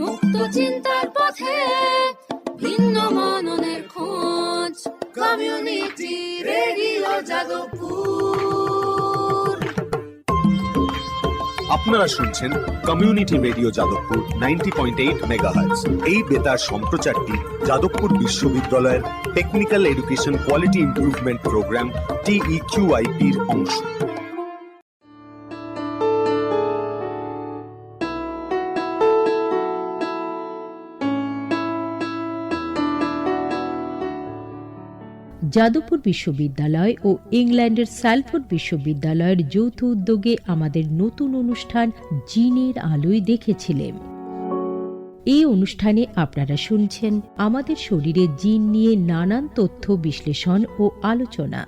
মুক্ত চিন্তার পথে ভিন্ন মননের খোঁজ, কমিউনিটি রেডিও যাদবপুর। আপনারা শুনছেন কমিউনিটি রেডিও যাদবপুর 90.8 মেগাহার্টজ। এই বেতার সম্প্রচারটি যাদবপুর বিশ্ববিদ্যালয়ের technical education quality improvement programme TEQIP-র অংশ। যাদবপুর বিশ্ববিদ্যালয় ও ইংল্যান্ডের স্যালফোর্ড বিশ্ববিদ্যালয়ের যৌথ উদ্যোগে আমাদের নতুন অনুষ্ঠান জিনের আলোয় দেখেছিলেম। এই অনুষ্ঠানে আপনারা শুনছেন আমাদের শরীরে জিন নিয়ে নানান তথ্য বিশ্লেষণ ও আলোচনা।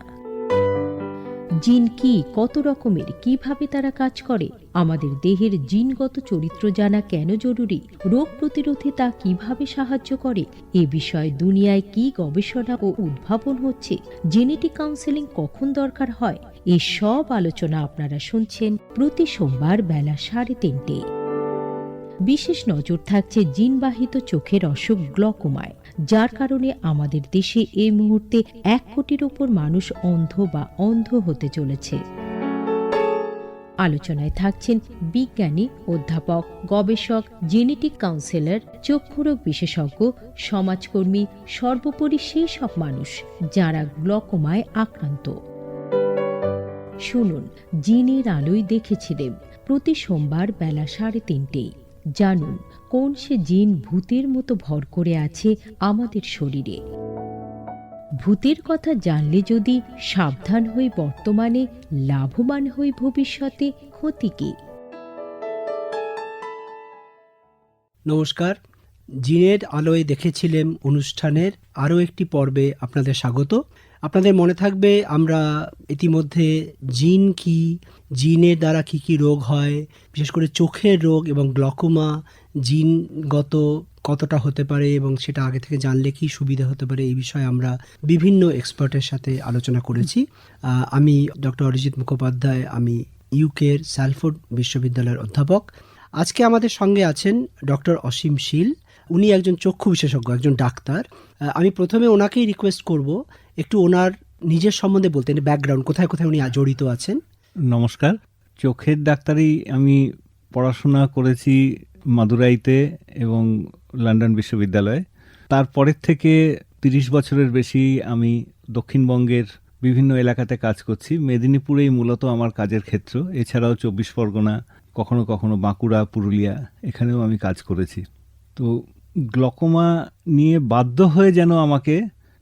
জিন কি, কত রকমের, কিভাবে তারা কাজ করে, আমাদের দেহের জিনগত চরিত্র জানা কেন জরুরি, রোগ প্রতিরোধে তা কিভাবে সাহায্য করে, এ বিষয়ে দুনিয়ায় কি গবেষণা ও উদ্ভাবন হচ্ছে, জেনেটিক কাউন্সেলিং কখন দরকার হয়, এই সব আলোচনা আপনারা শুনছেন প্রতি সোমবার বেলা 3:30। বিশেষ নজর থাকছে জিনবাহিত চোখের অসুখ গ্লকোমায়, যার কারণে আমাদের দেশে এই মুহূর্তে 1 কোটির ওপর মানুষ অন্ধ বা অন্ধ হতে চলেছে। আলোচনায় থাকছেন বিজ্ঞানী, অধ্যাপক, গবেষক, জেনেটিক কাউন্সেলর, চক্ষুরোগ বিশেষজ্ঞ, সমাজকর্মী, সর্বোপরি সেই সব মানুষ যারা গ্লকোমায় আক্রান্ত। শুনুন জিনের আলোয় দেখেছিলেন প্রতি সোমবার বেলা 3:30। জানুন কোন সে জিন ভূতের মতো ভর করে আছে আমাদের শরীরে। ভূতের কথা জানলে যদি সাবধান হই বর্তমানে, লাভবান হই ভবিষ্যতে, ক্ষতি কি? নমস্কার, জিনের আলোয় দেখেছিলেম অনুষ্ঠানের আরও একটি পর্বে আপনাদের স্বাগত। আপনাদের মনে থাকবে আমরা ইতিমধ্যে জিন কি, জিনের দ্বারা কি কি রোগ হয়, বিশেষ করে চোখের রোগ এবং গ্লকোমা জিনগত কতটা হতে পারে এবং সেটা আগে থেকে জানলে কি সুবিধা হতে পারে, এই বিষয়ে আমরা বিভিন্ন এক্সপার্টের সাথে আলোচনা করেছি। আমি ডক্টর অরিজিৎ মুখোপাধ্যায়, আমি ইউকের স্যালফোর্ড বিশ্ববিদ্যালয়ের অধ্যাপক। আজকে আমাদের সঙ্গে আছেন ডক্টর অসীম শীল। উনি একজন চক্ষু বিশেষজ্ঞ, একজন ডাক্তার। আমি প্রথমে ওনাকেই রিকোয়েস্ট করব একটু ওনার নিজের সম্বন্ধে বলতে, ব্যাকগ্রাউন্ড, কোথায় কোথায় উনি জড়িত আছেন। নমস্কার, চোখের ডাক্তারি আমি পড়াশোনা করেছি মাদুরাইতে এবং লন্ডন বিশ্ববিদ্যালয়ে। তারপরের থেকে 30 বছরের বেশি আমি দক্ষিণবঙ্গের বিভিন্ন এলাকাতে কাজ করছি। মেদিনীপুরেই মূলত আমার কাজের ক্ষেত্র, এছাড়াও 24 পরগনা, কখনো কখনো বাঁকুড়া, পুরুলিয়া, এখানেও আমি কাজ করেছি। তো গ্লকোমা নিয়ে বাধ্য হয়ে যেন আমাকে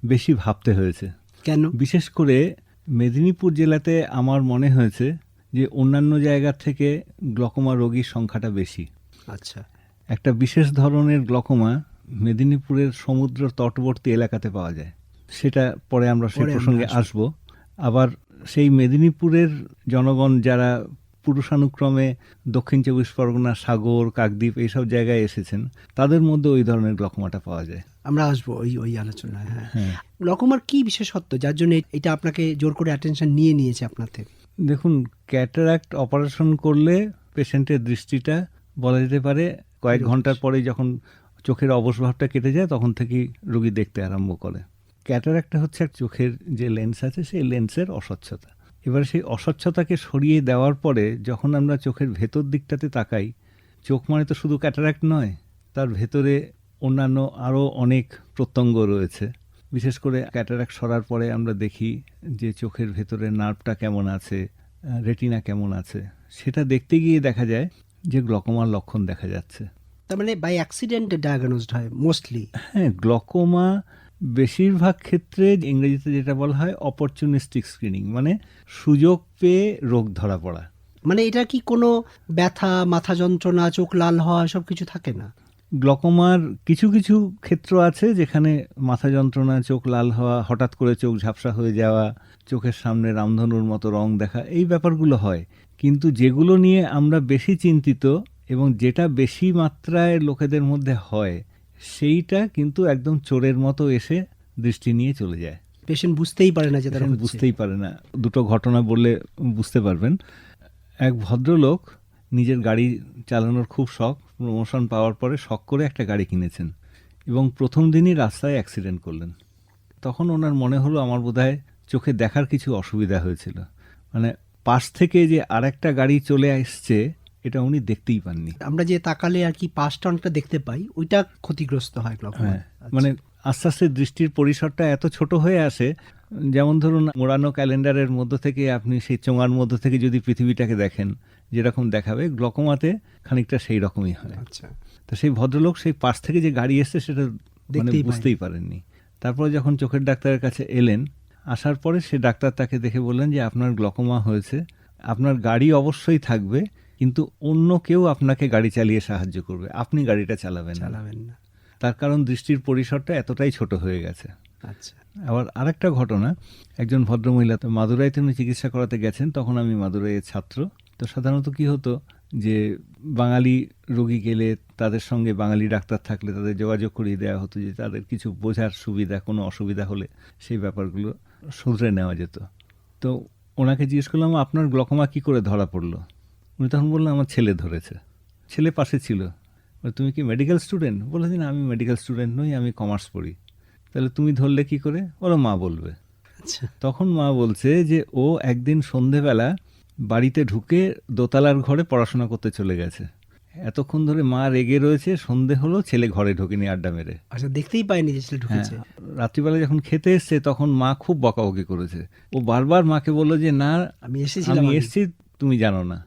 বেশি ভাবতে হয়েছে। কেন? বিশেষ করে মেদিনীপুর জেলাতে আমার মনে হয়েছে যে অন্যান্য জায়গার থেকে গ্লকোমা রোগীর সংখ্যাটা বেশি। আচ্ছা। একটা বিশেষ ধরনের গ্লকোমা মেদিনীপুরের সমুদ্র তটবর্তী এলাকাতে পাওয়া যায়, সেটা পরে আমরা সেই প্রসঙ্গে আসব। আবার সেই মেদিনীপুরের জনগণ যারা পুরুষানুক্রমে দক্ষিণ 24 পরগনা, সাগর, কাকদ্বীপ এইসব জায়গায় এসেছেন, তাদের মধ্যে ওই ধরনের গ্লকোমাটা পাওয়া যায়। আমরা আসবো ওই আলোচনায়। হ্যাঁ, গ্লকোমার কি বিশেষত্ব যার জন্য এটা আপনাকে জোর করে অ্যাটেনশন নিয়েছে আপনার থেকে? দেখুন, ক্যাটারাক্ট অপারেশন করলে পেশেন্টের দৃষ্টিটা বলা যেতে পারে কয়েক ঘন্টার পরে, যখন চোখের অবসভাবটা কেটে যায় তখন থেকেই রোগী দেখতে আরম্ভ করে। ক্যাটারাক্টটা হচ্ছে চোখের যে লেন্স আছে সেই লেন্সের অস্বচ্ছতা। এবারে সেই অস্বচ্ছতাকে সরিয়ে দেওয়ার পরে যখন আমরা চোখের ভেতর দিকটাতে তাকাই, চোখ মানে তো শুধু ক্যাটারাক্ট নয়, তার ভেতরে অন্যান্য আরও অনেক প্রত্যঙ্গ রয়েছে। বিশেষ করে ক্যাটারাক্ট সরার পরে আমরা দেখি যে চোখের ভেতরে নার্ভটা কেমন আছে, রেটিনা কেমন আছে, সেটা দেখতে গিয়ে দেখা যায় যে গ্লকোমার লক্ষণ দেখা যাচ্ছে। তার মানে বাই অ্যাক্সিডেন্ট ডায়াগনোজড হয় মোস্টলি। হ্যাঁ, গ্লকোমা বেশিরভাগ ক্ষেত্রে ইংরেজিতে যেটা বলা হয় অপরচুনিস্টিক স্ক্রিনিং, মানে সুযোগ পেয়ে রোগ ধরা পড়া। মানে এটা কি কোনো ব্যথা, মাথা যন্ত্রণা, চোখ লাল হওয়া সব কিছু থাকে না? গ্লকোমার কিছু কিছু ক্ষেত্র আছে যেখানে মাথা যন্ত্রণা, চোখ লাল হওয়া, হঠাৎ করে চোখ ঝাপসা হয়ে যাওয়া, চোখের সামনে রামধনুর মতো রং দেখা, এই ব্যাপারগুলো হয়। কিন্তু যেগুলো নিয়ে আমরা বেশি চিন্তিত এবং যেটা বেশি মাত্রায় লোকেদের মধ্যে হয়, সেইটা কিন্তু একদম চোরের মতো এসে দৃষ্টি নিয়ে চলে যায়। পেশেন্ট বুঝতেই পারে না যে বুঝতেই পারে না। দুটো ঘটনা বললে বুঝতে পারবেন। এক ভদ্রলোক নিজের গাড়ি চালানোর খুব শখ, প্রমোশন পাওয়ার পরে শখ করে একটা গাড়ি কিনেছেন এবং প্রথম দিনই রাস্তায় অ্যাক্সিডেন্ট করলেন। তখন ওনার মনে হলো আমার বোধহয় চোখে দেখার কিছু অসুবিধা হয়েছিল, মানে পাশ থেকে যে আরেকটা গাড়ি চলে আসছে এটা উনি দেখতেই পাননি। আমরা যে তাকালে আর কি পাশটা অনেকটা দেখতে পাই, ওইটা ক্ষতিগ্রস্ত হয় গ্লকোমা। হ্যাঁ, মানে আস্তে আস্তে দৃষ্টির পরিসরটা এত ছোট হয়ে আসে, যেমন ধরুন মোড়ানো ক্যালেন্ডারের মধ্য থেকে আপনি সেই চোঙার মধ্য থেকে যদি পৃথিবীটাকে দেখেন যেরকম দেখাবে, গ্লকোমাতে খানিকটা সেই রকমই হয়। আচ্ছা, তো সেই ভদ্রলোক সেই পাশ থেকে যে গাড়ি এসছে সেটা মানে দেখতেই বুঝতেই পারেননি। তারপরে যখন চোখের ডাক্তারের কাছে এলেন, আসার পরে সে ডাক্তার তাকে দেখে বললেন যে আপনার গ্লকোমা হয়েছে, আপনার গাড়ি অবশ্যই থাকবে কিন্তু অন্য কেউ আপনাকে গাড়ি চালিয়ে সাহায্য করবে, আপনি গাড়িটা চালাবেন না। তার কারণ দৃষ্টির পরিসরটা এতটাই ছোট হয়ে গেছে। আচ্ছা, আবার আরেকটা ঘটনা, একজন ভদ্রমহিলা তো মাদুরাইতে উনি চিকিৎসা করাতে গেছেন, তখন আমি মাদুরাইয়ের ছাত্র। তো সাধারণত কি হতো যে বাঙালি রোগী গেলে তাদের সঙ্গে বাঙালি ডাক্তার থাকলে তাদের যোগাযোগ করিয়ে দেওয়া হতো, যে তাদের কিছু বোঝার সুবিধা, কোনো অসুবিধা হলে সেই ব্যাপারগুলো শুধরে নেওয়া যেত। তো ওনাকে জিজ্ঞেস করলাম আপনার গ্লকোমা কি করে ধরা পড়লো? উনি তখন বললেন আমার ছেলে ধরেছে। ছেলে পাশে ছিল। তুমি কি মেডিকেল স্টুডেন্ট? বললেন না, আমি মেডিকেল স্টুডেন্ট নই, আমি কমার্স পড়ি। তাহলে তুমি ধরলে কি করে? ওরা মা বলবে। আচ্ছা, তখন মা বলছে যে ও একদিন সন্ধেবেলা বাড়িতে ঢুকে দোতলার ঘরে পড়াশোনা করতে চলে গেছে, এতক্ষণ ধরে মা রেগে রয়েছে, সন্ধে হলো ছেলে ঘরে ঢোকেনি আড্ডা মেরে। আচ্ছা, দেখতেই পাইনি যে ছেলে ঢুকেছে। রাত্রিবেলা যখন খেতে এসছে তখন মা খুব বকাবকি করেছে। ও বারবার মাকে বললো যে না আমি এসেছি, তুমি জানো না।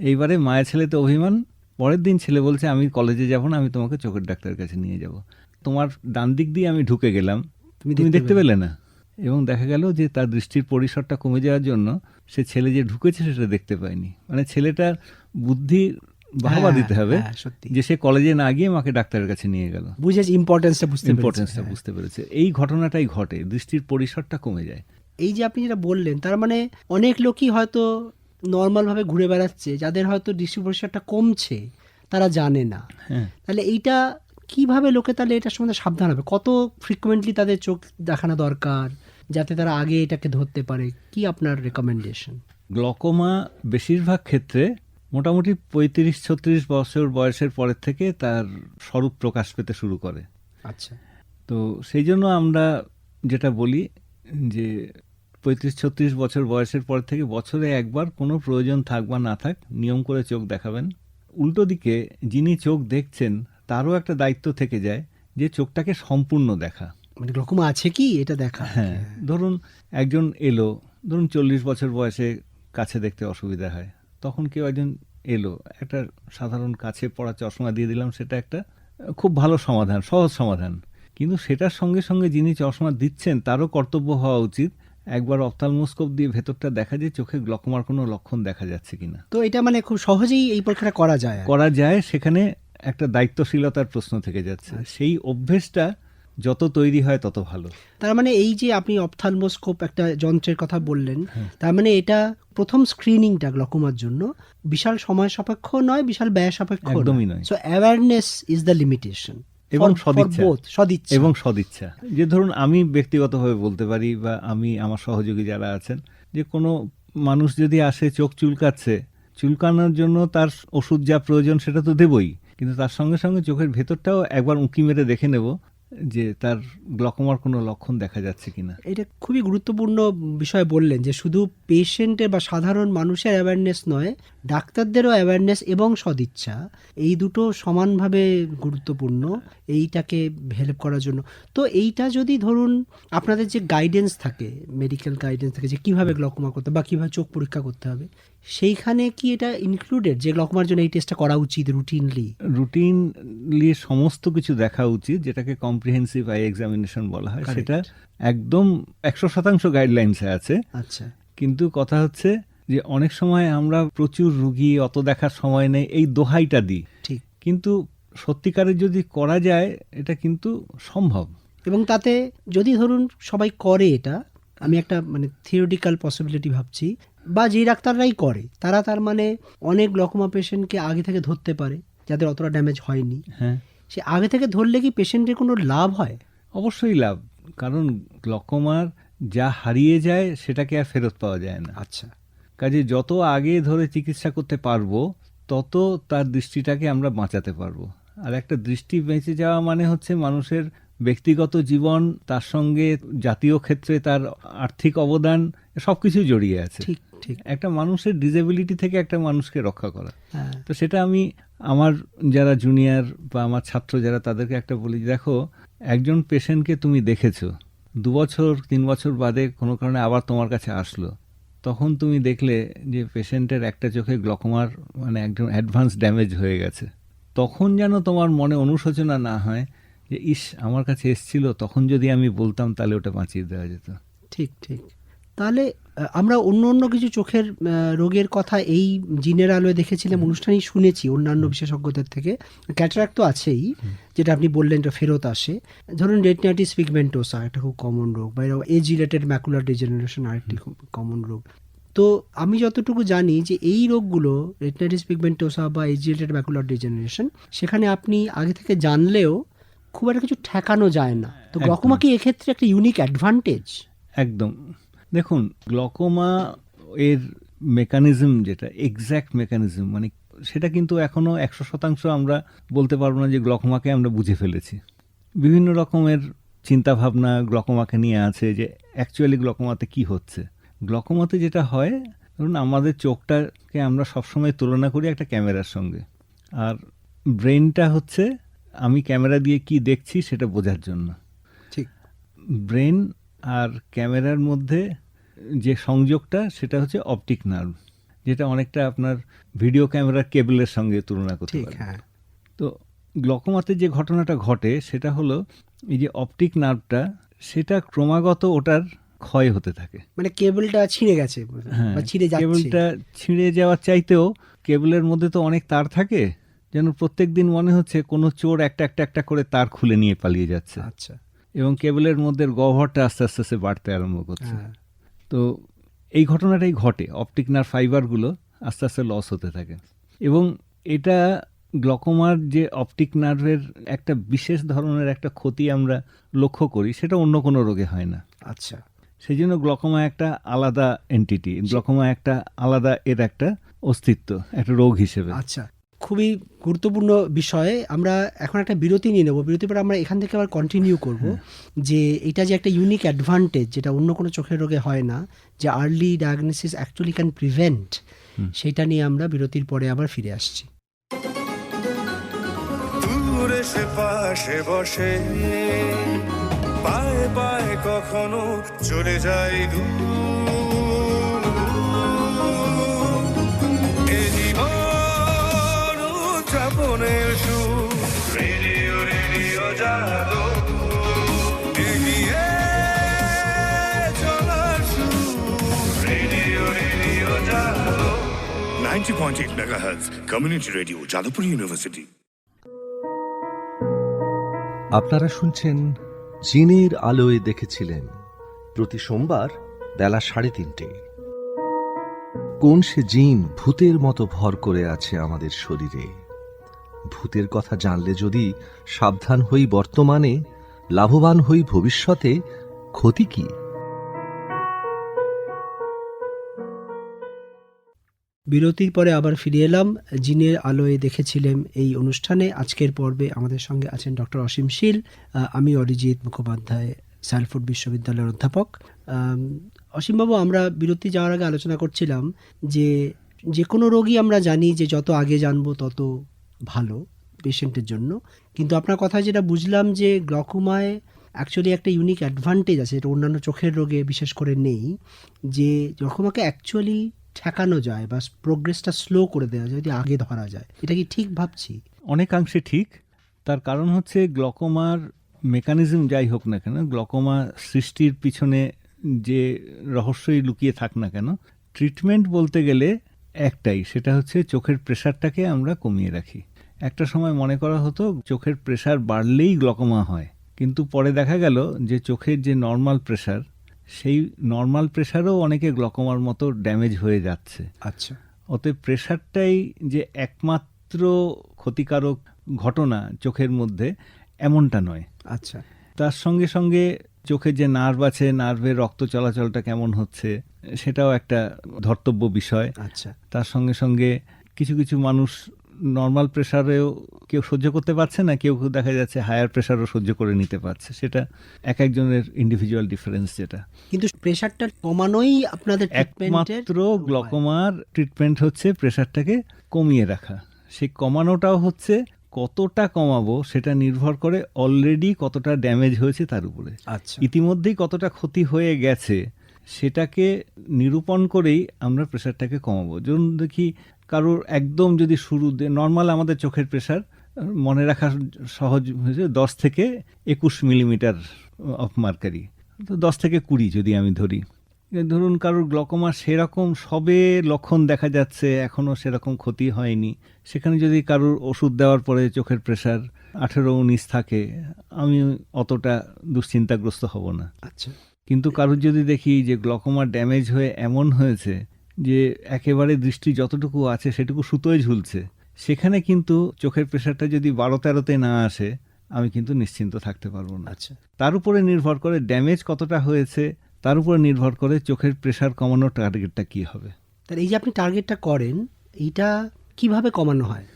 এইবারে মায়ের ছেলেতে অভিমান। পরের দিন ছেলে বলছে আমি কলেজে যাব না, আমি তোমাকে চোখের ডাক্তারের কাছে নিয়ে যাব। তোমার ডান দিক দিয়ে আমি ঢুকে গেলাম, তুমি দেখতে পেলে না। এবং দেখা গেল যে তার দৃষ্টির পরিসরটা কমে যাওয়ার জন্য সে ছেলে যে ঢুকেছে সেটা দেখতে পায়নি। মানে ছেলেটার বুদ্ধি বাহবা দিতে হবে যে সে কলেজে না গিয়ে মাকে ডাক্তারের কাছে নিয়ে গেল, বুঝেছে ইম্পর্টেন্সটা বুঝতে পেরেছে। এই ঘটনাটাই ঘটে, দৃষ্টির পরিসরটা কমে যায়। এই যে আপনি যেটা বললেন, তার মানে অনেক লোকই হয়তো নর্মালভাবে ঘুরে বেড়াচ্ছে, যাদের হয়তো দৃষ্টি পরিসরটা কমছে তারা জানে না। তাহলে এইটা কিভাবে লোকে তাহলে এটা সম্বন্ধে সাবধান হবে? কত ফ্রিকুয়েন্টলি তাদের চোখ দেখানো দরকার যাতে তারা আগে এটাকে ধরতে পারে? কি আপনার রেকমেন্ডেশন? গ্লকোমা বেশিরভাগ ক্ষেত্রে মোটামুটি 35-36 বছর বয়সের পরের থেকে তার স্বরূপ প্রকাশ পেতে শুরু করে। আচ্ছা, তো সেই জন্য আমরা যেটা বলি যে 35-36 বছর বয়সের পর থেকে বছরে একবার কোনো প্রয়োজন থাক বা না থাক নিয়ম করে চোখ দেখাবেন। উল্টো দিকে যিনি চোখ দেখছেন তারও একটা দায়িত্ব থেকে যায় যে চোখটাকে সম্পূর্ণ দেখা, মানে গ্লকোমা আছে কি এটা দেখা। হ্যাঁ, ধরুন একজন এলো, ধরুন 40 বছর বয়সে কাছে দেখতে অসুবিধা হয়, তখন কেউ একজন এলো, একটা সাধারণ কাছে পড়া চশমা দিয়ে দিলাম, সেটা একটা খুব ভালো সমাধান, সহজ সমাধান। কিন্তু সেটার সঙ্গে সঙ্গে যিনি চশমা দিচ্ছেন তারও কর্তব্য হওয়া উচিত একবার অফথালমোস্কোপ দিয়ে ভেতরটা দেখা যায় চোখে গ্লকোমার কোনো লক্ষণ দেখা যাচ্ছে কিনা। তো এটা মানে খুব সহজেই এই পরীক্ষাটা করা যায়। সেখানে একটা দায়িত্বশীলতার প্রশ্ন থেকে যাচ্ছে। সেই অভ্যেসটা যত তৈরি হয় তত ভালো। তার মানে এই যে আপনি অফথালমোস্কোপ একটা যন্ত্রের কথা বললেন, তার মানে এটা প্রথম স্ক্রিনিংটা গ্লকোমার জন্য বিশাল সময় সাপেক্ষ নয়, বিশাল ব্যয় সাপেক্ষ একদমই নয়। So awareness is the limitation এবং সদিচ্ছা। যে ধরুন আমি ব্যক্তিগতভাবে বলতে পারি বা আমি আমার সহযোগী যারা আছেন, যে কোনো মানুষ যদি আসে চোখ চুলকানোর জন্য তার ওষুধ যা প্রয়োজন সেটা তো দেবই, কিন্তু তার সঙ্গে সঙ্গে চোখের ভেতরটাও একবার উঁকি মেরে দেখে নেব যে তার গ্লকোমার কোনো লক্ষণ দেখা যাচ্ছে কিনা। এটা খুবই গুরুত্বপূর্ণ বিষয় বললেন যে শুধু পেশেন্টের বা সাধারণ মানুষের অ্যাওয়ারনেস নয়, ডাক্তারদেরও অ্যাওয়ারনেস এবং সদিচ্ছা, এই দুটো সমানভাবে গুরুত্বপূর্ণ এইটাকে হেল্প করার জন্য। তো এইটা যদি ধরুন আপনাদের যে গাইডেন্স থাকে, মেডিকেল গাইডেন্স থাকে যে কীভাবে গ্লকোমা করতে বা কীভাবে চোখ পরীক্ষা করতে হবে, সেইখানে কি এটা ইনক্লুডেড যে গ্লকোমার জন্য এই টেস্টটা করা উচিত রুটিনলি সমস্ত কিছু দেখা উচিত, যেটাকে কম্প্রিহেন্সিভ আই এক্সামিনেশন বলা হয়। সেটা একদম 100% গাইডলাইন্সে আছে। আচ্ছা, কিন্তু কথা হচ্ছে যে অনেক সময় আমরা প্রচুর রুগী, অত দেখার সময় নেই, এই দোহাইটা দিই। ঠিক, কিন্তু সত্যিকারের যদি করা যায় এটা কিন্তু সম্ভব। এবং তাতে যদি ধরুন সবাই করে, এটা আমি একটা মানে থিওরিটিক্যাল পসিবিলিটি ভাবছি, বা যে ডাক্তাররাই করে তারা তার মানে অনেক গ্লকোমা পেশেন্টকে আগে থেকে ধরতে পারে যাদের অতটা ড্যামেজ হয়নি। হ্যাঁ, সে আগে থেকে ধরলে কি পেশেন্টের কোনো লাভ হয়? অবশ্যই লাভ, কারণ গ্লকোমার যা হারিয়ে যায় সেটাকে আর ফেরত পাওয়া যায় না। আচ্ছা, কাজে যত আগে ধরে চিকিৎসা করতে পারবো তত তার দৃষ্টিটাকে আমরা বাঁচাতে পারবো। আর একটা দৃষ্টি বেঁচে যাওয়া মানে হচ্ছে মানুষের ব্যক্তিগত জীবন, তার সঙ্গে জাতীয় ক্ষেত্রে তার আর্থিক অবদান, সবকিছু জড়িয়ে আছে। ঠিক ঠিক। একটা মানুষের ডিসেবিলিটি থেকে একটা মানুষকে রক্ষা করা। হ্যাঁ। তো সেটা আমি আমার যারা জুনিয়র বা আমার ছাত্র যারা, তাদেরকে একটা বলি, দেখো একজন পেশেন্টকে তুমি দেখেছো, 2 বছর 3 বছর বাদে কোনো কারণে আবার তোমার কাছে আসলো, তখন তুমি দেখলে যে পেশেন্টের একটা চোখে গ্লকোমার মানে একদম অ্যাডভান্স ড্যামেজ হয়ে গেছে, তখন যেন তোমার মনে অনুশোচনা না হয় যে ইস আমার কাছে এসছিল, তখন যদি আমি বলতাম তাহলে ওটা বাঁচিয়ে দেওয়া যেত। ঠিক ঠিক। তাহলে আমরা অন্য অন্য কিছু চোখের রোগের কথা এই জিনের আলোয় দেখেছিলাম অনুষ্ঠানেই শুনেছি অন্যান্য বিশেষজ্ঞদের থেকে। ক্যাটারাক্ট তো আছেই, যেটা আপনি বললেন এটা ফেরত আসে। ধরুন রেটিনাইটিস পিগমেন্টোসা একটা খুব কমন রোগ, বা এজ রিলেটেড ম্যাকুলার ডিজেনারেশন আরেকটি খুব কমন রোগ। তো আমি যতটুকু জানি যে এই রোগগুলো রেটিনাইটিস পিগমেন্টোসা বা এজ রিলেটেড ম্যাকুলার ডিজেনারেশন, সেখানে আপনি আগে থেকে জানলেও খুব একটা কিছু ঠেকানো যায় না। তো গ্লকোমা কি এক্ষেত্রে একটা ইউনিক অ্যাডভান্টেজ? একদম। দেখুন, গ্লকোমা এর মেকানিজম যেটা এক্স্যাক্ট মেকানিজম মানে সেটা কিন্তু এখনো 100% আমরা বলতে পারবো না যে গ্লকোমাকে আমরা বুঝে ফেলেছি। বিভিন্ন রকমের চিন্তাভাবনা গ্লকোমাকে নিয়ে আছে যে অ্যাকচুয়ালি গ্লকোমাতে কি হচ্ছে। গ্লকোমাতে যেটা হয়, ধরুন আমাদের চোখটাকে আমরা সবসময় তুলনা করি একটা ক্যামেরার সঙ্গে, আর ব্রেনটা হচ্ছে আমি ক্যামেরা দিয়ে কি দেখছি সেটা বোঝার জন্য। ঠিক। ব্রেন আর ক্যামেরার মধ্যে যে সংযোগটা সেটা হচ্ছে অপটিক নার্ভ, যেটা অনেকটা আপনার ভিডিও ক্যামেরার কেবলের সঙ্গে তুলনা করতে পারে। হ্যাঁ। তো গ্লকোমাতে যে ঘটনাটা ঘটে সেটা হলো এই যে অপটিক নার্ভটা, সেটা ক্রমাগত ওটার ক্ষয় হতে থাকে। মানে কেবলটা ছিঁড়ে গেছে বা ছিঁড়ে যাচ্ছে। কেবলটা ছিঁড়ে যাওয়ার চাইতেও কেবলের মধ্যে তো অনেক তার থাকে, যেন প্রত্যেক দিন মনে হচ্ছে কোনো চোর একটা একটা একটা করে তার খুলে নিয়ে পালিয়ে যাচ্ছে। আচ্ছা। এবং কেবলের মধ্যে গহ্বরটা আস্তে আস্তে আস্তে বাড়তে আরম্ভ করছে। হ্যাঁ। তো এই ঘটনাটাই ঘটে, অপটিক নার্ভ ফাইবারগুলো আস্তে আস্তে লস হতে থাকে। এবং এটা গ্লকোমার যে অপটিক নার্ভের একটা বিশেষ ধরনের একটা ক্ষতি আমরা লক্ষ্য করি, সেটা অন্য কোনো রোগে হয় না। আচ্ছা। সেই জন্য গ্লকোমা একটা আলাদা এন্টিটি, গ্লকোমা একটা আলাদা এর একটা অস্তিত্ব একটা রোগ হিসেবে। আচ্ছা, খুবই গুরুত্বপূর্ণ বিষয়ে আমরা এখন একটা বিরতি নিয়ে নেব। বিরতির পর আমরা এখান থেকে আবার কন্টিনিউ করব যে এটা যে একটা ইউনিক অ্যাডভান্টেজ যেটা অন্য কোনো চোখের রোগে হয় না, যে early diagnosis actually can prevent, সেটা নিয়ে আমরা বিরতির পরে আবার ফিরে আসছি। দূরে সে পাশে বসে পায়ে পায়ে কখনো চলে যায় দূর, এ জীবন উদযাপনের সুর, রেডিও রেডিও জাদু এগিয়ে চলার সুর, রেডিও রেডিও জাদু 90.8 megahertz community radio, Jadavpur university. আপনারা শুনছেন জিনের আলোয় দেখেছিলেন, প্রতি সোমবার বেলা 3:30। কোন সে জিন ভূতের মতো ভর করে আছে আমাদের শরীরে? ভূতের কথা জানলে যদি সাবধান হই বর্তমানে, লাভবান হই ভবিষ্যতে, ক্ষতি কি? বিরতির পরে আবার ফিরে এলাম। জিনের আলোয় দেখেছিলেন এই অনুষ্ঠানে। আজকের পর্বে আমাদের সঙ্গে আছেন ডক্টর অসীম শীল, আমি অরিজিৎ মুখোপাধ্যায়, স্যালফোর্ড বিশ্ববিদ্যালয়ের অধ্যাপক। অসীমবাবু, আমরা বিরতি যাওয়ার আগে আলোচনা করছিলাম যে কোনো রোগই আমরা জানি যে যত আগে জানবো তত ভালো পেশেন্টের জন্য, কিন্তু আপনার কথা যেটা বুঝলাম যে গ্লকোমায় অ্যাকচুয়ালি একটা ইউনিক অ্যাডভান্টেজ আছে, এটা অন্যান্য চোখের রোগে বিশেষ করে নেই, যে গ্লকোমাকে অ্যাকচুয়ালি ঠেকানো যায় বা প্রোগ্রেসটা স্লো করে দেওয়া যায় যদি আগে ধরা যায়। এটা কি ঠিক ভাবছি? অনেকাংশে ঠিক। তার কারণ হচ্ছে গ্লকোমার মেকানিজম যাই হোক না কেন, গ্লকোমা সৃষ্টির পিছনে যে রহস্যই লুকিয়ে থাক না কেন, ট্রিটমেন্ট বলতে গেলে একটাই, সেটা হচ্ছে চোখের প্রেশারটাকে আমরা কমিয়ে রাখি। একটা সময় মনে করা হতো চোখের প্রেশার বাড়লেই গ্লকোমা হয়, কিন্তু পরে দেখা গেল যে চোখের যে নর্মাল প্রেশার, সেই নর্মাল প্রেশারও অনেকে গ্লকোমার মতো ড্যামেজ হয়ে যাচ্ছে। আচ্ছা। অতএব প্রেশারটাই যে একমাত্র ক্ষতিকারক ঘটনা চোখের মধ্যে, এমনটা নয়। আচ্ছা। তার সঙ্গে সঙ্গে চোখের যে নার্ভ আছে, নার্ভের রক্ত চলাচলটা কেমন হচ্ছে সেটাও একটা ধর্তব্য বিষয়। আচ্ছা। তার সঙ্গে সঙ্গে কিছু কিছু মানুষ নর্মাল প্রেশারেও কেউ সহ্য করতে পারছে না, কেউ কেউ দেখা যাচ্ছে হায়ার প্রেশারও সহ্য করে নিতে পারছে। সেটা এক একজনের ইন্ডিভিজুয়াল ডিফারেন্স। যেটা কিন্তু প্রেশারটা কমানোই আপনাদের ট্রিটমেন্টের একমাত্র গ্লকোমার ট্রিটমেন্ট হচ্ছে প্রেশারটাকে কমিয়ে রাখা। সেই কমানোটাও হচ্ছে কতটা কমাবো সেটা নির্ভর করে অলরেডি কতটা ড্যামেজ হয়েছে তার উপরে। আচ্ছা, ইতিমধ্যেই কতটা ক্ষতি হয়ে গেছে সেটাকে নিরূপণ করেই আমরা প্রেশারটাকে কমাবো। যেমন দেখি কারোর একদম যদি শুরুতে নর্মাল আমাদের চোখের প্রেশার মনে রাখা সহজ হয়েছে 10 থেকে 21 মিলিমিটার অফ মার্কারি, তো 10 থেকে 20 যদি আমি ধরি। ধরুন কারোর গ্লকোমা সেরকম সবে লক্ষণ দেখা যাচ্ছে, এখনও সেরকম ক্ষতি হয়নি, সেখানে যদি কারোর ওষুধ দেওয়ার পরে চোখের প্রেশার 18-19 থাকে, আমি অতটা দুশ্চিন্তাগ্রস্ত হব না। আচ্ছা, কিন্তু কারোর যদি দেখি যে গ্লকোমা ড্যামেজ হয়ে এমন হয়েছে যে একেবারে দৃষ্টি যতটুকু আছে সেটুকু সুতোয় ঝুলছে, সেখানে কিন্তু চোখের প্রেশারটা যদি 12-13-তে না আসে, আমি কিন্তু নিশ্চিন্ত থাকতে পারবো না। আচ্ছা, তার উপরে নির্ভর করে ড্যামেজ কতটা হয়েছে, তার উপরে নির্ভর করে চোখের প্রেশার কমানোর টার্গেটটা কি হবে। তাহলে এই যে আপনি টার্গেটটা করেন, এইটা কিভাবে কমানো হয়?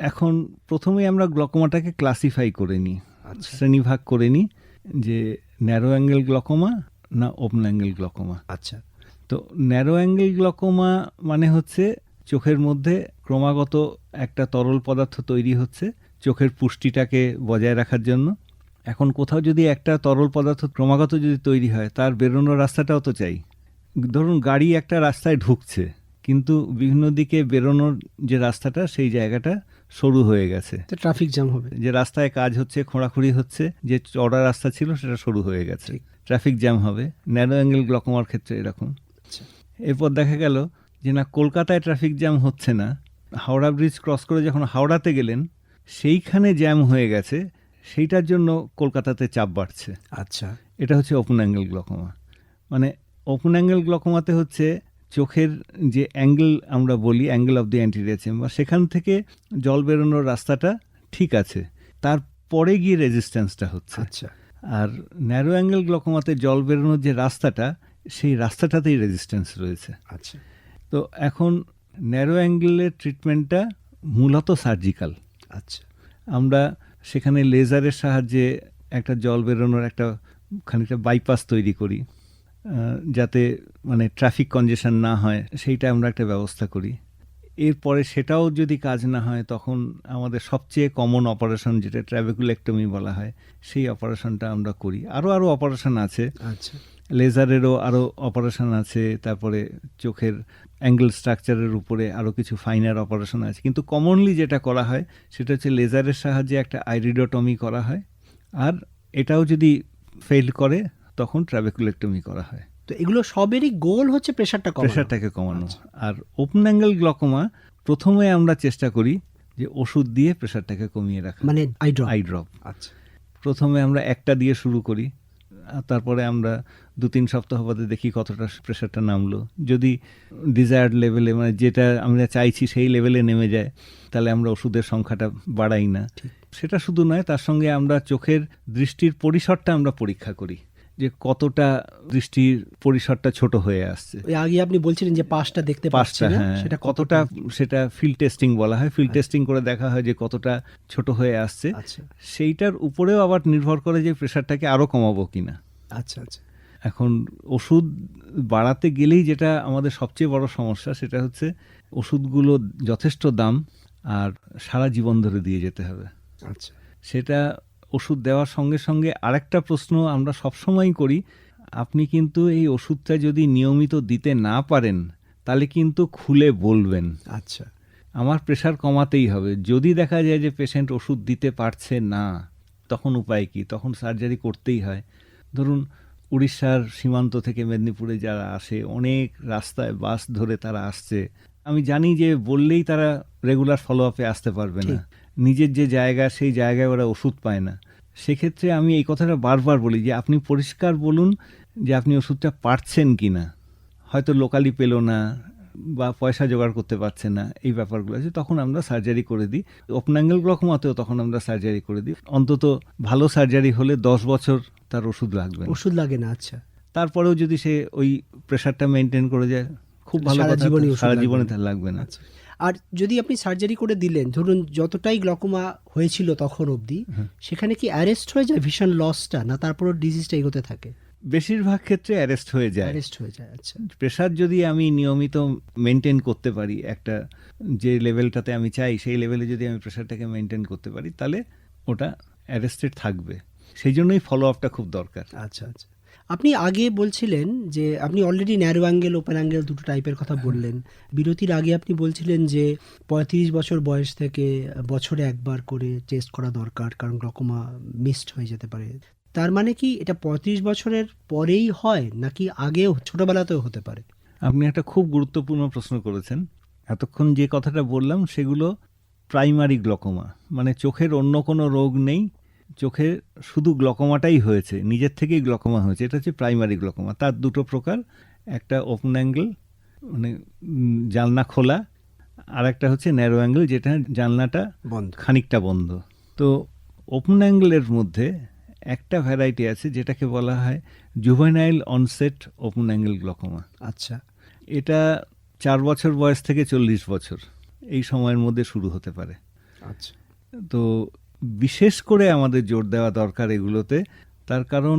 এখন প্রথমেই আমরা গ্লকোমাটাকে ক্লাসিফাই করে নিই, আচ্ছা, শ্রেণীভাগ করে নিই যে ন্যারো অ্যাঙ্গেল গ্লকোমা না ওপেন অ্যাঙ্গেল গ্লকোমা। আচ্ছা, তো ন্যারো অ্যাঙ্গেল গ্লকোমা মানে হচ্ছে চোখের মধ্যে ক্রমাগত একটা তরল পদার্থ তৈরি হচ্ছে চোখের পুষ্টিটাকে বজায় রাখার জন্য। এখন কোথাও যদি একটা তরল পদার্থ ক্রমাগত যদি তৈরি হয়, তার বেরোনোর রাস্তাটাও তো চাই। ধরুন গাড়ি একটা রাস্তায় ঢুকছে, কিন্তু বিভিন্ন দিকে বেরোনোর যে রাস্তাটা সেই জায়গাটা সরু হয়ে গেছে, তো ট্রাফিক জ্যাম হবে। যে রাস্তায় কাজ হচ্ছে, খোঁড়াখুড়ি হচ্ছে, যে চড়া রাস্তা ছিল সেটা সরু হয়ে গেছে, ট্রাফিক জ্যাম হবে। ন্যারো অ্যাঙ্গেল গ্লকোমার ক্ষেত্রে এরকম। আচ্ছা, এরপর দেখা গেল যে না, কলকাতায় ট্রাফিক জ্যাম হচ্ছে না, হাওড়া ব্রিজ ক্রস করে যখন হাওড়াতে গেলেন সেইখানে জ্যাম হয়ে গেছে, সেইটার জন্য কলকাতাতে চাপ বাড়ছে। আচ্ছা, এটা হচ্ছে ওপেন অ্যাঙ্গেল গ্লকোমা। মানে ওপেন অ্যাঙ্গেল গ্লকোমাতে হচ্ছে চোখের যে অ্যাঙ্গেল আমরা বলি, angle of the anterior chamber, সেখান থেকে জল বেরোনোর রাস্তাটা ঠিক আছে, তারপরে গিয়ে রেজিস্ট্যান্সটা হচ্ছে। আচ্ছা, আর ন্যারো অ্যাঙ্গেল গ্লকোমাতে জল বেরোনোর যে রাস্তাটা, সেই রাস্তাটাতেই রেজিস্ট্যান্স রয়েছে। আচ্ছা, তো এখন ন্যারো অ্যাঙ্গেলের ট্রিটমেন্টটা মূলত সার্জিক্যাল। আচ্ছা, আমরা সেখানে লেজারের সাহায্যে একটা জল বেরোনোর একটা খানিকটা বাইপাস তৈরি করি, যাতে মানে ট্রাফিক কনজেশন না হয়, সেইটা আমরা একটা ব্যবস্থা করি। এরপরে সেটাও যদি কাজ না হয়, তখন আমাদের সবচেয়ে কমন অপারেশন যেটা ট্র্যাবেকুলেক্টমি বলা হয়, সেই অপারেশনটা আমরা করি। আরও অপারেশন আছে, আচ্ছা, লেজারেরও আরও অপারেশন আছে, তারপরে চোখের অ্যাঙ্গেল স্ট্রাকচারের উপরে আরও কিছু ফাইনার অপারেশন আছে। কিন্তু কমনলি যেটা করা হয় সেটা হচ্ছে লেজারের সাহায্যে একটা আইরিডোটমি করা হয়, আর এটাও যদি ফেল করে তখন ট্র্যাবেকুলেক্টমি করা হয়। তো এগুলো সবেরই গোল হচ্ছে প্রেশারটাকে কমানো। আর ওপেন অ্যাঙ্গেল গ্লকোমা প্রথমে আমরা চেষ্টা করি যে ওষুধ দিয়ে প্রেশারটাকে কমিয়ে রাখা, মানে আই ড্রপ। আচ্ছা, প্রথমে আমরা একটা দিয়ে শুরু করি, আর তারপরে আমরা 2-3 সপ্তাহ বাদে দেখি কতটা প্রেশারটা নামলো। যদি ডিজায়ার্ড লেভেলে, মানে যেটা আমরা চাইছি সেই লেভেলে নেমে যায়, তাহলে আমরা ওষুধের সংখ্যাটা বাড়াই না। সেটা শুধু নয়, তার সঙ্গে আমরা চোখের দৃষ্টির পরিসরটা আমরা পরীক্ষা করি, যে কতটা দৃষ্টির পরিসরটা ছোট হয়ে আসছে। আগে আপনি বলছিলেন যে পাশটা দেখতে পাচ্ছি না, হ্যাঁ, সেটা কতটা, সেটা ফিল্ড টেস্টিং বলা হয়। ফিল্ড টেস্টিং করে দেখা হয় যে কতটা ছোট হয়ে আসছে। আচ্ছা, সেইটার উপরেও আবার নির্ভর করে যে প্রেশারটাকে আরও কমাবো কিনা। আচ্ছা, আচ্ছা, এখন ওষুধ বাড়াতে গেলেই যেটা আমাদের সবচেয়ে বড় সমস্যা, সেটা হচ্ছে ওষুধগুলো যথেষ্ট দাম, আর সারা জীবন ধরে দিয়ে যেতে হবে। আচ্ছা, সেটা ওষুধ দেওয়ার সঙ্গে সঙ্গে আরেকটা প্রশ্ন আমরা সবসময়ই করি, আপনি কিন্তু এই ওষুধটা যদি নিয়মিত দিতে না পারেন, তাহলে কিন্তু খুলে বলবেন, আচ্ছা, আমার প্রেশার কমাতেই হবে। যদি দেখা যায় যে পেশেন্ট ওষুধ দিতে পারছে না, তখন উপায় কি? তখন সার্জারি করতেই হয়। ধরুন উড়িষ্যার সীমান্ত থেকে মেদিনীপুরে যারা আসে, অনেক রাস্তায় বাস ধরে তারা আসছে, আমি জানি যে বললেই তারা রেগুলার ফলো আপে আসতে পারবে না, নিজের যে জায়গা সেই জায়গায় ওরা ওষুধ পায় না। সেক্ষেত্রে আমি এই কথাটা বারবার বলি যে আপনি পরিষ্কার বলুন যে আপনি ওষুধটা পারছেন কি না, হয়তো লোকালি পেল না বা পয়সা জোগাড় করতে পারছে না, এই ব্যাপারগুলো আছে, তখন আমরা সার্জারি করে দিই। ওপেন অ্যাঙ্গেল গ্লকোমাতেও তখন আমরা সার্জারি করে দিই। অন্তত ভালো সার্জারি হলে 10 বছর তার ওষুধ লাগে না। আচ্ছা, তারপরেও যদি সে ওই প্রেশারটা মেনটেন করে যায়, খুব ভালো কথা, সারা জীবনে তার লাগবে না। আর যদি আপনি সার্জারি করে দিলেন, ধরুন যতটাই গ্লকোমা হয়েছিল তখন অবধি, সেখানে কি অ্যারেস্ট হয়ে যায় ভিশন লসটা, না তারপরও ডিজিজটা এগোতে থাকে? বেশিরভাগ ক্ষেত্রে অ্যারেস্ট হয়ে যায়। অ্যারেস্ট হয়ে যায়, আচ্ছা। প্রেশার যদি আমি নিয়মিত মেনটেন করতে পারি, একটা যে লেভেলটাতে আমি চাই সেই লেভেলে যদি আমি প্রেশারটাকে মেনটেন করতে পারি, তাহলে ওটা অ্যারেস্টেড থাকবে। সেই জন্যই ফলো আপটা খুব দরকার। আচ্ছা আচ্ছা। আপনি আগে বলছিলেন যে আপনি already narrow angle open angle দুটো টাইপের কথা বললেন। বিরতির আগে আপনি বলছিলেন যে 35 বছর বয়স থেকে বছরে একবার করে টেস্ট করা দরকার, কারণ গ্লকোমা মিসড হয়ে যেতে পারে। তার মানে কি এটা 35 বছরের পরেই হয়, নাকি আগেও ছোটবেলাতেও হতে পারে? আপনি একটা খুব গুরুত্বপূর্ণ প্রশ্ন করেছেন। এতক্ষণ যে কথাটা বললাম সেগুলো প্রাইমারি গ্লকোমা, মানে চোখের অন্য কোনো রোগ নেই, চোখে শুধু গ্লকোমাটাই হয়েছে, নিজের থেকেই গ্লকোমা হয়েছে, এটা হচ্ছে প্রাইমারি গ্লকোমা। তার দুটো প্রকার, একটা ওপেন অ্যাঙ্গেল মানে জানলা খোলা, আর একটা হচ্ছে ন্যারো অ্যাঙ্গেল যেটা জানলাটা বন্ধ, খানিকটা বন্ধ। তো ওপেন অ্যাঙ্গেলের মধ্যে একটা ভ্যারাইটি আছে যেটাকে বলা হয় juvenile onset open angle glaucoma. আচ্ছা। এটা 4 বছর বয়স থেকে 40 বছর এই সময়ের মধ্যে শুরু হতে পারে। আচ্ছা। তো বিশেষ করে আমাদের জোর দেওয়া দরকার এগুলোতে, তার কারণ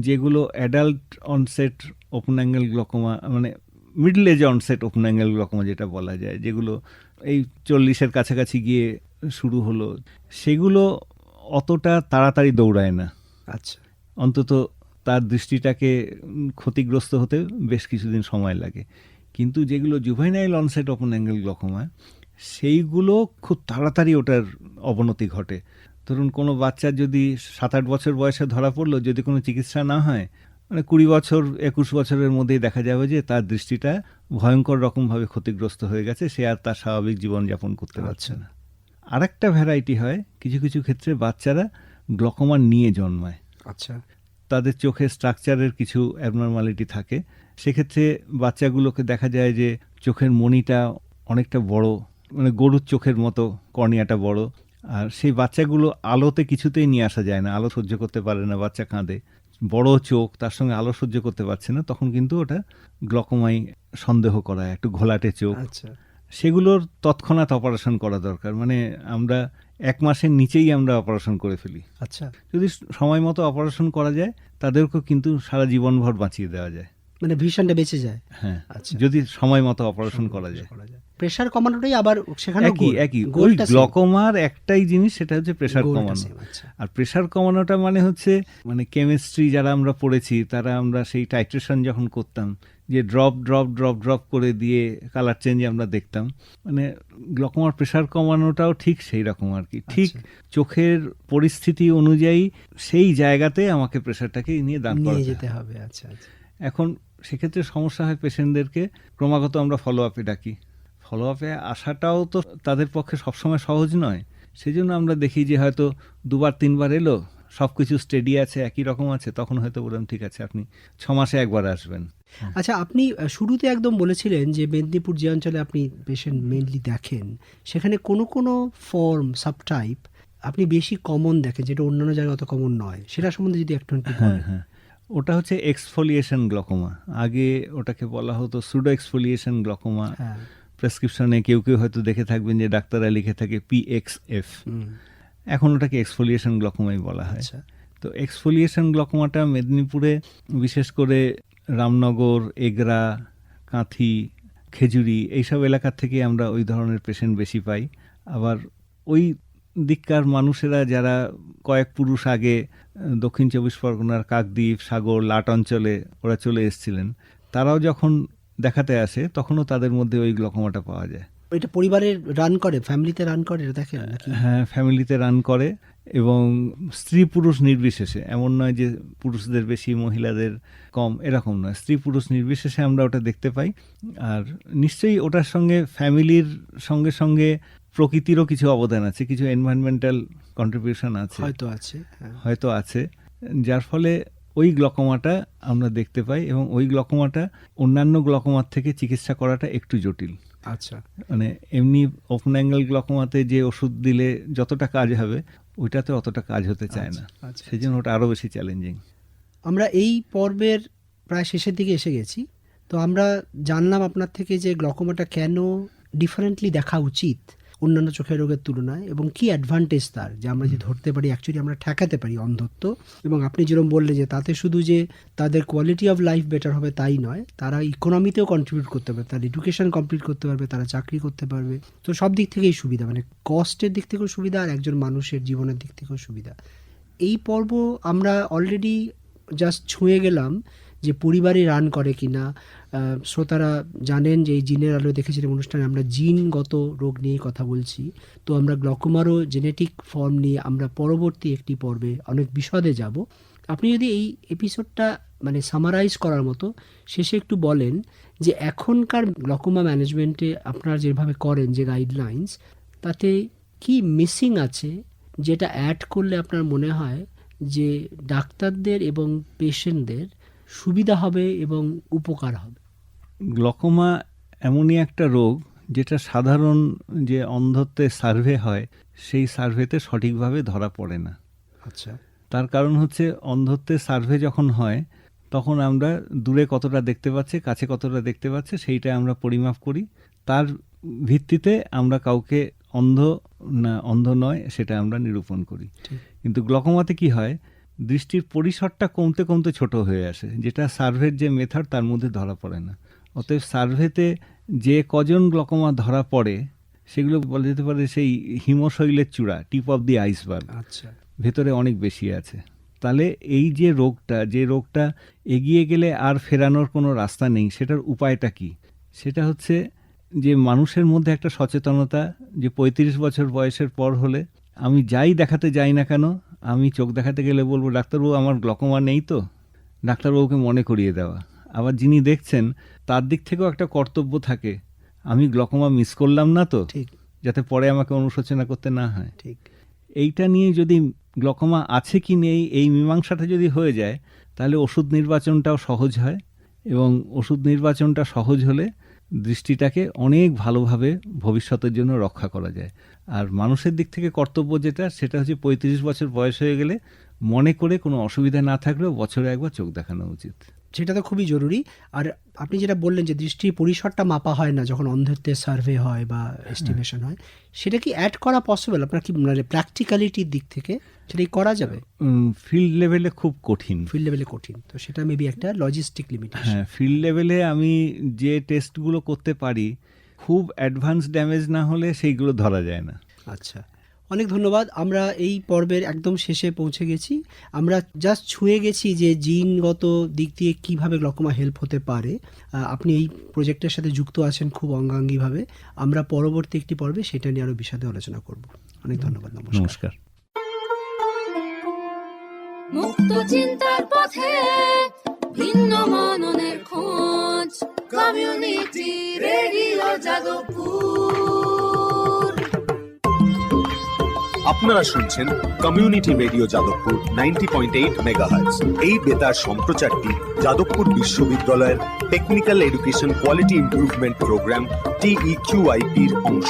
যেগুলো adult onset open angle glaucoma, মানে middle age onset open angle glaucoma যেটা বলা যায়, যেগুলো এই 40-এর কাছাকাছি গিয়ে শুরু হলো, সেগুলো অতটা তাড়াতাড়ি দৌড়ায় না। আচ্ছা। অন্তত তার দৃষ্টিটাকে ক্ষতিগ্রস্ত হতে বেশ কিছুদিন সময় লাগে। কিন্তু যেগুলো juvenile onset open angle glaucoma, সেইগুলো খুব তাড়াতাড়ি ওটার অবনতি ঘটে। ধরুন কোনো বাচ্চার যদি 7-8 বছর বয়সে ধরা পড়লো, যদি কোনো চিকিৎসা না হয়, মানে 20 বছর 21 বছরের মধ্যেই দেখা যাবে যে তার দৃষ্টিটা ভয়ঙ্কর রকমভাবে ক্ষতিগ্রস্ত হয়ে গেছে, সে আর তার স্বাভাবিক জীবনযাপন করতে পারছে না। আরেকটা ভ্যারাইটি হয়, কিছু কিছু ক্ষেত্রে বাচ্চারা গ্লকোমা নিয়ে জন্মায়। আচ্ছা। তাদের চোখের স্ট্রাকচারের কিছু অ্যাবনর্মালিটি থাকে, সেক্ষেত্রে বাচ্চাগুলোকে দেখা যায় যে চোখের মণিটা অনেকটা বড়, মানে গরুর চোখের মতো কর্নিয়াটা বড়, আর সেই বাচ্চাগুলো আলোতে কিছুতেই নিয়ে আসা যায় না, আলো সহ্য করতে পারে না, বাচ্চা কাঁদে। বড় চোখ, তার সঙ্গে আলো সহ্য করতে পারছে না, তখন কিন্তু ওটা গ্লকোমাই সন্দেহ করা, একটু ঘোলাটে চোখ। আচ্ছা। সেগুলোর তৎক্ষণাৎ অপারেশন করা দরকার, মানে আমরা 1 মাসের নিচেই আমরা অপারেশন করে ফেলি। আচ্ছা। যদি সময় মতো অপারেশন করা যায়, তাদেরকেও কিন্তু সারা জীবনভর বাঁচিয়ে দেওয়া যায়। মানে ভিশনটা বেঁচে যায়। হ্যাঁ, আচ্ছা। যদি সময় মতো অপারেশন করা যায়। প্রেসার কমানোটাই আবার সেখানে একই ওই গ্লকোমার একটাই জিনিস, সেটা হচ্ছে প্রেসার কমানো। আচ্ছা। আর প্রেসার কমানোটা মানে হচ্ছে, মানে কেমিস্ট্রি যারা আমরা পড়েছি তারা, আমরা সেই টাইট্রেশন যখন করতাম, যে ড্রপ ড্রপ ড্রপ ড্রপ করে দিয়ে কালার চেঞ্জ আমরা দেখতাম, মানে গ্লকোমার প্রেসার কমানোটাও ঠিক সেই রকম আর কি। ঠিক চোখের পরিস্থিতি অনুযায়ী সেই জায়গাতে আমাকে প্রেসারটাকে নিয়ে দান করা যেতে হবে। আচ্ছা আচ্ছা। এখন সেক্ষেত্রে সমস্যা হয়, পেশেন্টদেরকে ক্রমাগত আমরা ফলো আপে ডাকি। ফলো আপে আসাটাও তো তাদের পক্ষে সবসময় সহজ নয়, সেই জন্য আমরা দেখি যে হয়তো 2-3 বার এলো, সব কিছু স্টেডি আছে, একই রকম আছে, তখন হয়তো বললাম ঠিক আছে আপনি 6 মাসে একবার আসবেন। আচ্ছা, আপনি শুরুতে একদম বলেছিলেন যে মেদিনীপুর যে অঞ্চলে আপনি পেশেন্ট মেইনলি দেখেন, সেখানে কোনো কোনো ফর্ম সাবটাইপ আপনি বেশি কমন দেখেন, যেটা অন্যান্য জায়গায় অত কমন নয়, সেটা সম্বন্ধে যদি একটু বলেন। হ্যাঁ, ওটা হচ্ছে এক্সফোলিয়েশন গ্লকোমা। আগে ওটাকে বলা হতো সুডো এক্সফোলিয়েশন গ্লকোমা। প্রেসক্রিপশনে কেউ কেউ হয়তো দেখে থাকবেন যে ডাক্তাররা লিখে থাকে PXF, এখন ওটাকে এক্সফোলিয়েশন গ্লকোমাই বলা হয়। তো এক্সফোলিয়েশন গ্লকোমাটা মেদিনীপুরে বিশেষ করে রামনগর, এগরা, কাঁথি, খেজুরি এইসব এলাকার থেকে আমরা ওই ধরনের পেশেন্ট বেশি পাই। আবার ওই দিককার মানুষেরা যারা কয়েক পুরুষ আগে দক্ষিণ 24 পরগনার কাকদ্বীপ, সাগর, লাট অঞ্চলে ওরা চলে এসেছিলেন, তারাও যখন দেখাতে আসে তখনও তাদের মধ্যে ওই গ্লকোমাটা পাওয়া যায়। এটা পরিবারের রান করে, ফ্যামিলিতে রান করে, দেখেন নাকি? হ্যাঁ, ফ্যামিলিতে রান করে, এবং স্ত্রী পুরুষ নির্বিশেষে, এমন নয় যে পুরুষদের বেশি মহিলাদের কম, এরকম নয়, স্ত্রী পুরুষ নির্বিশেষে আমরা ওটা দেখতে পাই। আর নিশ্চয়ই ওটার সঙ্গে ফ্যামিলির সঙ্গে সঙ্গে প্রকৃতিরও কিছু অবদান আছে, কিছু এনভায়রনমেন্টাল কন্ট্রিবিউশন আছে, হয়তো আছে, যার ফলে ওই গ্লকোমাটা আমরা দেখতে পাই। এবং ওই গ্লকোমাটা অন্যান্য গ্লকোমার থেকে চিকিৎসা করাটা একটু জটিল। আচ্ছা। মানে এমনি ওপেন অ্যাঙ্গেল গ্লকোমাতে যে ওষুধ দিলে যতটা কাজ হবে, ওইটাতে অতটা কাজ হতে চায় না, সেই জন্য ওটা আরও বেশি চ্যালেঞ্জিং। আমরা এই পর্বের প্রায় শেষের দিকে এসে গেছি, তো আমরা জানলাম আপনার থেকে যে গ্লকোমাটা কেন, ডিফারেন্টলি দেখা উচিত অন্যান্য চোখের রোগের তুলনায়, এবং কি অ্যাডভান্টেজ তার, যে আমরা যে ধরতে পারি অ্যাকচুয়ালি আমরা ঠেকাতে পারি অন্ধত্ব। এবং আপনি যেরকম বললেন যে তাতে শুধু যে তাদের কোয়ালিটি অফ লাইফ বেটার হবে তাই নয়, তারা ইকোনমিতেও কন্ট্রিবিউট করতে পারবে, তার এডুকেশন কমপ্লিট করতে পারবে, তারা চাকরি করতে পারবে। তো সব দিক থেকেই সুবিধা, মানে কস্টের দিক থেকেও সুবিধা আর একজন মানুষের জীবনের দিক থেকেও সুবিধা। এই পর্ব আমরা অলরেডি জাস্ট ছুঁয়ে গেলাম যে পরিবারে রান করে কিনা। শ্রোতারা জানেন যে এই জিনের আলো দেখেছিলাম অনুষ্ঠানে আমরা জিনগত রোগ নিয়ে কথা বলছি। তো আমরা গ্লকোমারও জেনেটিক ফর্ম নিয়ে আমরা পরবর্তী একটি পর্বে অনেক বিশদে যাব। আপনি যদি এই এপিসোডটা মানে সামারাইজ করার মতো শেষে একটু বলেন যে এখনকার গ্লকোমা ম্যানেজমেন্টে আপনারা যেভাবে করেন যে গাইডলাইন্স, তাতে কি মিসিং আছে যেটা অ্যাড করলে আপনার মনে হয় যে ডাক্তারদের এবং পেশেন্টদের সুবিধা হবে এবং উপকার হবে? গ্লকোমা এমনই একটা রোগ যেটা সাধারণ যে অন্ধত্বের সার্ভে হয় সেই সার্ভেতে সঠিকভাবে ধরা পড়ে না। আচ্ছা। তার কারণ হচ্ছে অন্ধত্বের সার্ভে যখন হয় তখন আমরা দূরে কতটা দেখতে পাচ্ছি, কাছে কতটা দেখতে পাচ্ছি সেইটা আমরা পরিমাপ করি। তার ভিত্তিতে আমরা কাউকে অন্ধ নয় সেটা আমরা নিরূপণ করি। কিন্তু গ্লকোমাতে কি হয়, দৃষ্টির পরিসরটা কমতে কমতে ছোট হয়ে আসে, যেটা সার্ভের যে মেথড তার মধ্যে ধরা পড়ে না। অতএব সার্ভেতে যে কজন গ্লকোমা ধরা পড়ে সেগুলো বলা যেতে পারে সেই হিমশৈলের চূড়া, টিপ অফ দি আইসবার্গ। আচ্ছা। ভেতরে অনেক বেশি আছে। তাহলে এই যে রোগটা এগিয়ে গেলে আর ফেরানোর কোনো রাস্তা নেই, সেটার উপায়টা কি? সেটা হচ্ছে যে মানুষের মধ্যে একটা সচেতনতা, যে 35 বছর বয়সের পর হলে আমি যাই দেখাতে যাই না কেন, আমি চোখ দেখাতে গেলে বলবো ডাক্তারবাবু আমার গ্লকোমা নেই তো, ডাক্তারবাবুকে মনে করিয়ে দেওয়া। আবার যিনি দেখছেন তার দিক থেকেও একটা কর্তব্য থাকে, আমি গ্লকোমা মিস করলাম না তো, যাতে পরে আমাকে অনুশোচনা করতে না হয়। ঠিক। এইটা নিয়ে যদি গ্লকোমা আছে কি নেই এই মীমাংসাটা যদি হয়ে যায়, তাহলে ওষুধ নির্বাচনটাও সহজ হয়, এবং ওষুধ নির্বাচনটা সহজ হলে দৃষ্টিটাকে অনেক ভালোভাবে ভবিষ্যতের জন্য রক্ষা করা যায়। আর মানুষের দিক থেকে কর্তব্য সেটা হচ্ছে 35 বছর বয়স হয়ে গেলে মনে করে কোনো অসুবিধা না থাকলেও বছরে একবার চোখ দেখানো উচিত। সেটা তো খুবই জরুরি। আর আপনি যেটা বললেন যে দৃষ্টির পরিসরটা মাপা হয় না যখন অন্ধত্বের সার্ভে হয় বা এস্টিমেশন হয়, সেটা কি অ্যাড করা পসিবল? আপনার কি মানে প্র্যাকটিক্যালিটির দিক থেকে সেটা কি করা যাবে? ফিল্ড লেভেলে খুব কঠিন। তো সেটা মেবি একটা লজিস্টিক লিমিটেশন। হ্যাঁ, ফিল্ড লেভেলে আমি যে টেস্টগুলো করতে পারি খুব অ্যাডভান্স ড্যামেজ না হলে সেইগুলো ধরা যায় না। আচ্ছা, অনেক ধন্যবাদ। আমরা এই পর্বের একদম শেষে পৌঁছে গেছি। আমরা জাস্ট ছুঁয়ে গেছি যে জিনগত দিক দিয়ে কিভাবে গ্লকোমা হেল্প হতে পারে। আপনি এই প্রজেক্টের সাথে যুক্ত আছেন খুব অঙ্গাঙ্গিভাবে। আমরা পরবর্তী একটি পর্বে সেটা নিয়ে আরও বিশদে আলোচনা করব। অনেক ধন্যবাদ। নমস্কার। মুক্ত চিন্তার পথে ভিন্ন মননের খোঁজ, কমিউনিটি রেডিও যাদবপুর। আপনারা শুনছেন কমিউনিটি রেডিও যাদবপুর 90.8 মেগাহার্টজ। এই বেতার সম্প্রচারটি যাদবপুর বিশ্ববিদ্যালয়ের technical education quality improvement programme TEQIP-র অংশ।